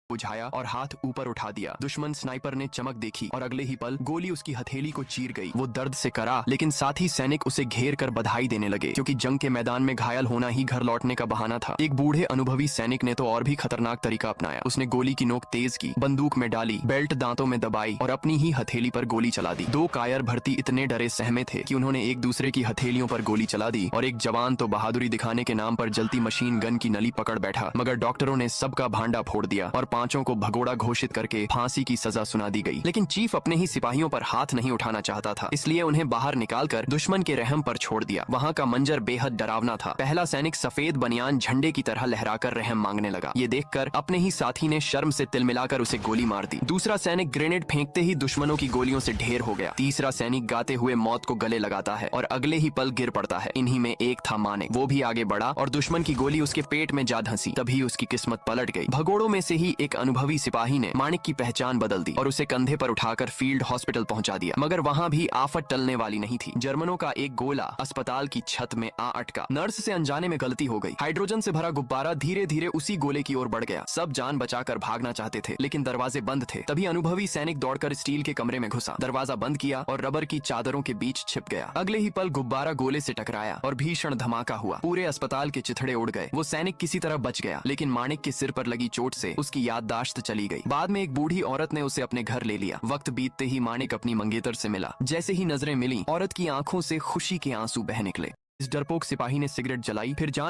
बुझाया और हाथ ऊपर उठा दिया। दुश्मन स्नाइपर ने चमक देखी और अगले ही पल गोली उसकी हथेली को चीर गई। वो दर्द से करा, लेकिन साथ ही सैनिक उसे घेर कर बधाई देने लगे, क्योंकि जंग के मैदान में घायल होना ही घर लौटने का बहाना था। एक बूढ़े अनुभवी सैनिक ने तो और भी खतरनाक तरीका अपनाया। उसने गोली की नोक तेज की, बंदूक में डाली, बेल्ट दांतों में दबाई और अपनी ही हथेली पर गोली चला दी। दो कायर भर्ती इतने डरे सहमे थे कि उन्होंने एक दूसरे की हथेलियों पर गोली चला दी, और एक जवान तो बहादुरी दिखाने के नाम पर जलती मशीन गन की नली पकड़ बैठा। मगर डॉक्टरों ने सबका भांडा फोड़ दिया और पांचों को भगोड़ा घोषित करके फांसी की सजा सुना दी गई। लेकिन चीफ अपने ही सिपाहियों पर हाथ नहीं उठाना चाहता था, इसलिए उन्हें बाहर निकालकर दुश्मन के रहम पर छोड़ दिया। वहाँ का मंजर बेहद डरावना था। पहला सैनिक सफेद बनियान झंडे की तरह लहराकर रहम मांगने लगा। ये देखकर अपने ही साथी ने शर्म से तिलमिलाकर उसे गोली मार दी। दूसरा सैनिक ग्रेनेड फेंकते ही दुश्मनों की गोलियों से ढेर हो गया। तीसरा सैनिक गाते हुए मौत को गले लगाता है और अगले ही पल गिर पड़ता है। इन्हीं में एक था मानिक। वो भी आगे बढ़ा और दुश्मन की गोली उसके पेट में जा धंसी। तभी उसकी किस्मत पलट गई। भगोड़ों में से ही एक अनुभवी सिपाही ने मानिक की पहचान बदल दी और उसे कंधे पर उठाकर फील्ड हॉस्पिटल पहुंचा दिया। मगर वहां भी आफत टलने वाली नहीं थी। जर्मनों का एक गोला अस्पताल की छत में आ अटका। नर्स से अनजाने में गलती हो गई। हाइड्रोजन से भरा गुब्बारा धीरे धीरे उसी गोले की ओर बढ़ गया। सब जान बचाकर भागना चाहते थे, लेकिन दरवाजे बंद थे। तभी अनुभवी सैनिक दौड़कर स्टील के कमरे में घुसा, दरवाजा बंद किया और रबर की चादरों के बीच छिप गया। अगले ही पल गुब्बारा गोले से टकराया और भीषण धमाका हुआ। पूरे अस्पताल के चिथड़े उड़ गए। वो सैनिक किसी तरह बच गया, लेकिन मानिक के सिर पर लगी चोट से उसकी याददाश्त चली गई। बाद में एक बूढ़ी औरत ने उसे अपने घर ले लिया। वक्त बीतते ही मानिक अपनी मंगेतर से मिला। जैसे ही नजरें मिली, औरत की आंखों से खुशी के आंसू बह निकले। इस डरपोक सिपाही ने सिगरेट जलाई, फिर जान